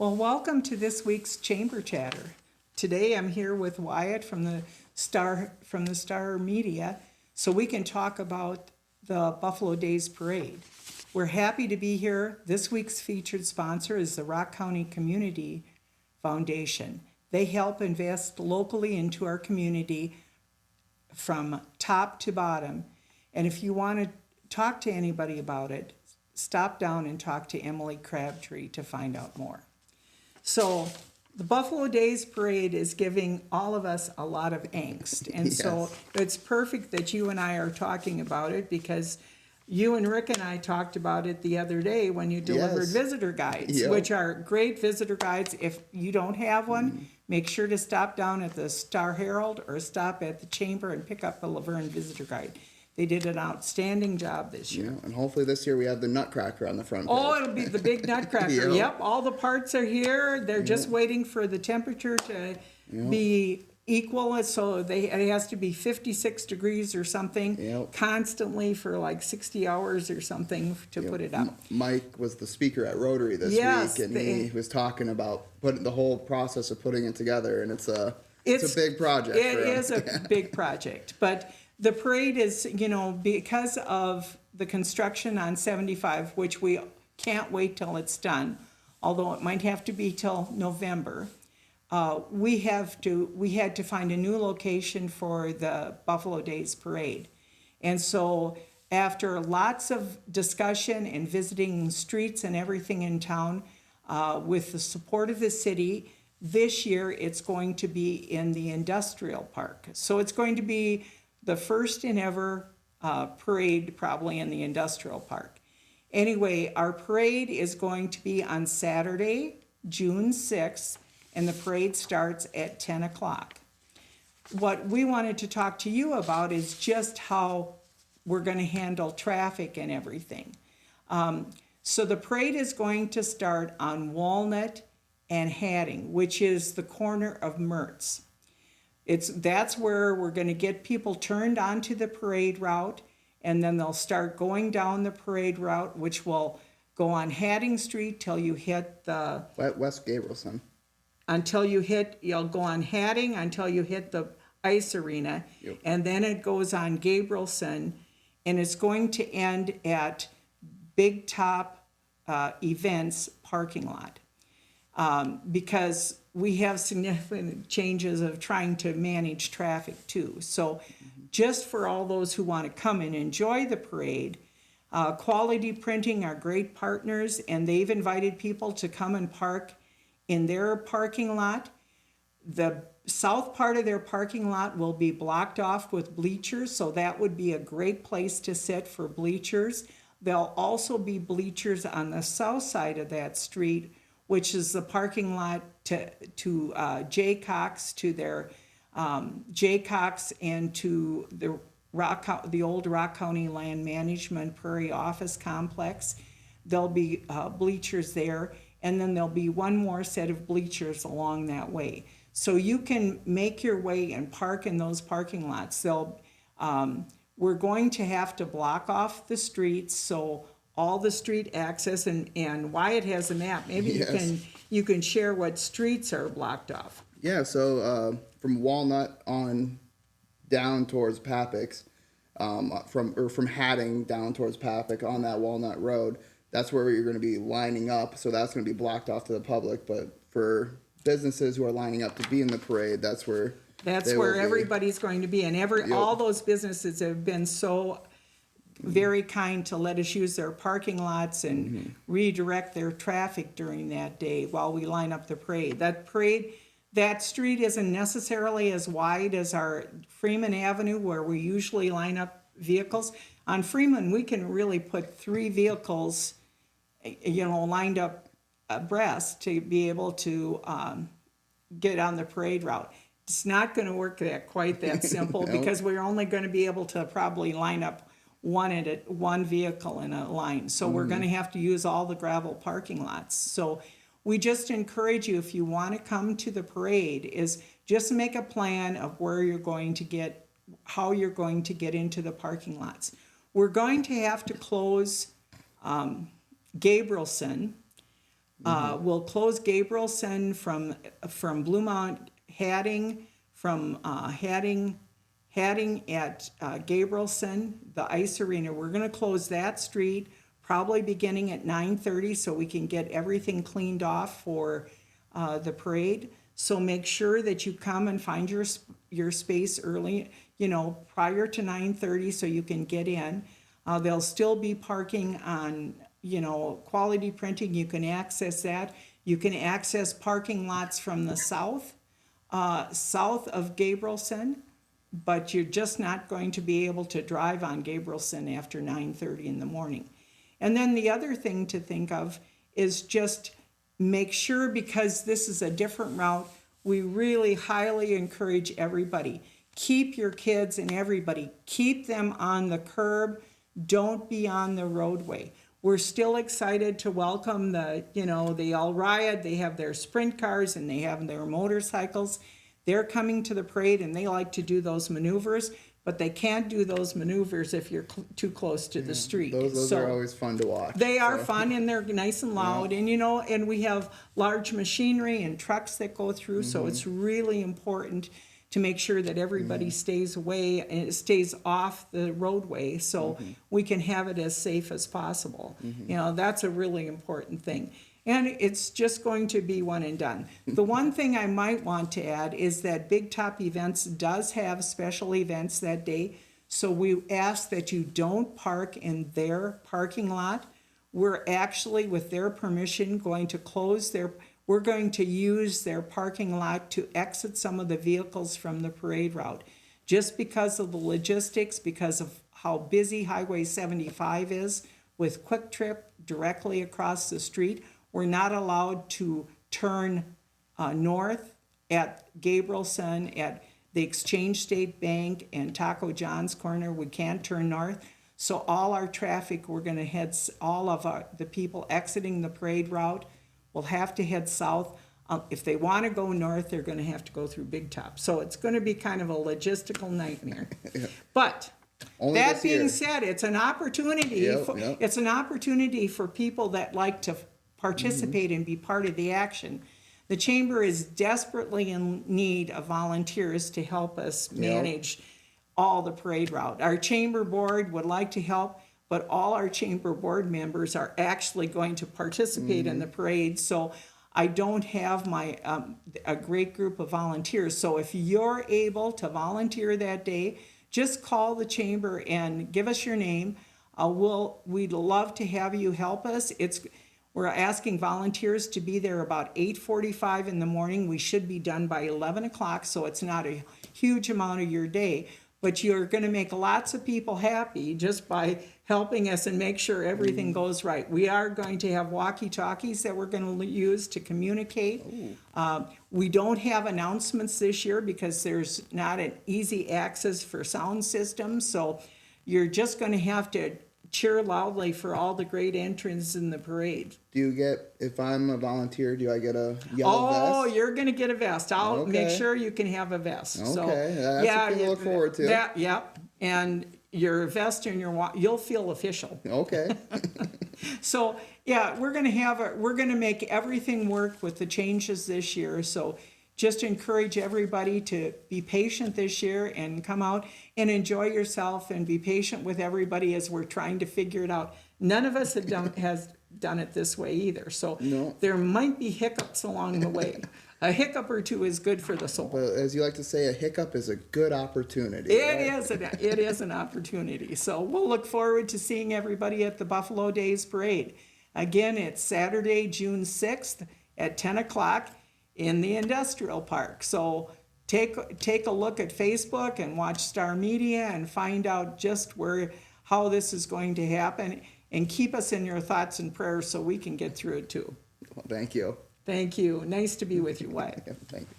Well, welcome to this week's Chamber Chatter. Today I'm here with Wyatt from the Star Media, so we can talk about the Buffalo Days Parade. We're happy to be here. This week's featured sponsor is the Rock County Community Foundation. They help invest locally into our community from top to bottom. And if you want to talk to anybody about it, stop down and talk to Emily Crabtree to find out more. So the Buffalo Days Parade is giving all of us a lot of angst. And so it's perfect that you and I are talking about it, because you and Rick and I talked about it the other day when you delivered visitor guides, which are great visitor guides. If you don't have one, make sure to stop down at the Star Herald or stop at the Chamber and pick up a Laverne visitor guide. They did an outstanding job this year. Yeah, and hopefully this year we have the Nutcracker on the front page. Oh, it'll be the big Nutcracker. Yep, all the parts are here. They're just waiting for the temperature to be equal. So it has to be 56 degrees or something constantly for like 60 hours or something to put it up. Mike was the speaker at Rotary this week, and he was talking about the whole process of putting it together, and it's a big project. It is a big project, but the parade is, because of the construction on 75, which we can't wait till it's done, although it might have to be till November. We had to find a new location for the Buffalo Days Parade. And so after lots of discussion and visiting streets and everything in town, with the support of the city, this year it's going to be in the industrial park. So it's going to be the first and ever parade probably in the industrial park. Anyway, our parade is going to be on Saturday, June 6th, and the parade starts at 10 o'clock. What we wanted to talk to you about is just how we're going to handle traffic and everything. So the parade is going to start on Walnut and Hadding, which is the corner of Mertz. That's where we're going to get people turned onto the parade route, and then they'll start going down the parade route, which will go on Hadding Street till you hit the West Gabrielson. You'll go on Hadding until you hit the ice arena, and then it goes on Gabrielson, and it's going to end at Big Top Events parking lot. Because we have significant changes of trying to manage traffic too. So just for all those who want to come and enjoy the parade, Quality Printing are great partners, and they've invited people to come and park in their parking lot. The south part of their parking lot will be blocked off with bleachers, so that would be a great place to sit for bleachers. There'll also be bleachers on the south side of that street, which is the parking lot to Jaycox, to their Jaycox, and to the old Rock County Land Management Prairie Office Complex. There'll be bleachers there, and then there'll be one more set of bleachers along that way. So you can make your way and park in those parking lots. We're going to have to block off the streets, so all the street access, and Wyatt has a map. Maybe you can share what streets are blocked off. Yeah, so from Walnut on down towards Papix, from Hadding down towards Papix on that Walnut Road, that's where you're going to be lining up. So that's going to be blocked off to the public. But for businesses who are lining up to be in the parade, that's where everybody's going to be, and all those businesses have been so very kind to let us use their parking lots and redirect their traffic during that day while we line up the parade. That street isn't necessarily as wide as our Freeman Avenue, where we usually line up vehicles. On Freeman, we can really put 3 vehicles, lined up abreast to be able to get on the parade route. It's not going to work quite that simple because we're only going to be able to probably line up one vehicle in a line. So we're going to have to use all the gravel parking lots. So we just encourage you, if you want to come to the parade, is just make a plan of where you're going to get, how you're going to get into the parking lots. We're going to have to close Gabrielson We'll close Gabrielson from Bluemont, Hadding, from Hadding at Gabrielson, the ice arena. We're going to close that street probably beginning at 9:30 so we can get everything cleaned off for the parade. So make sure that you come and find your space early, prior to 9:30 so you can get in. There'll still be parking on, quality printing. You can access that. You can access parking lots from the south of Gabrielson, but you're just not going to be able to drive on Gabrielson after 9:30 in the morning. And then the other thing to think of is just make sure, because this is a different route, we really highly encourage everybody. Keep your kids and everybody, keep them on the curb. Don't be on the roadway. We're still excited to welcome the all Wyatt. They have their sprint cars and they have their motorcycles. They're coming to the parade and they like to do those maneuvers, but they can't do those maneuvers if you're too close to the street. Those are always fun to watch. They are fun and they're nice and loud, and and we have large machinery and trucks that go through, so it's really important to make sure that everybody stays off the roadway so we can have it as safe as possible. That's a really important thing. And it's just going to be one and done. The one thing I might want to add is that Big Top Events does have special events that day. So we ask that you don't park in their parking lot. We're actually, with their permission, going to we're going to use their parking lot to exit some of the vehicles from the parade route. Just because of the logistics, because of how busy Highway 75 is with Quick Trip directly across the street, we're not allowed to turn north at Gabrielson, at the Exchange State Bank and Taco John's corner. We can't turn north. So all our traffic, we're going to head, all of the people exiting the parade route will have to head south. If they want to go north, they're going to have to go through Big Top. So it's going to be kind of a logistical nightmare. But Only that this being year. said, it's an opportunity. It's an opportunity for people that like to participate and be part of the action. The chamber is desperately in need of volunteers to help us manage all the parade route. Our chamber board would like to help, but all our chamber board members are actually going to participate in the parade. So I don't have a great group of volunteers. So if you're able to volunteer that day, just call the chamber and give us your name. We'd love to have you help us. We're asking volunteers to be there about 8:45 in the morning. We should be done by 11 o'clock, so it's not a huge amount of your day. But you're going to make lots of people happy just by helping us and make sure everything goes right. We are going to have walkie-talkies that we're going to use to communicate. We don't have announcements this year because there's not an easy access for sound systems, so you're just going to have to cheer loudly for all the great entrants in the parade. Do you get, if I'm a volunteer, do I get a yellow vest? Oh, you're going to get a vest. I'll make sure you can have a vest. Okay, So, that's something to look forward to. Yep, and your vest and you'll feel official. Okay. So, yeah, we're going to make everything work with the changes this year. So just encourage everybody to be patient this year and come out and enjoy yourself and be patient with everybody as we're trying to figure it out. None of us has done it this way either. So there might be hiccups along the way. A hiccup or two is good for the soul. But as you like to say, a hiccup is a good opportunity. It is an opportunity. So we'll look forward to seeing everybody at the Buffalo Days Parade. Again, it's Saturday, June 6th at 10 o'clock. In the industrial park. So take a look at Facebook and watch Star Media and find out just how this is going to happen, and keep us in your thoughts and prayers so we can get through it too. Well, thank you. Thank you. Nice to be with you, Wyatt. Thank you.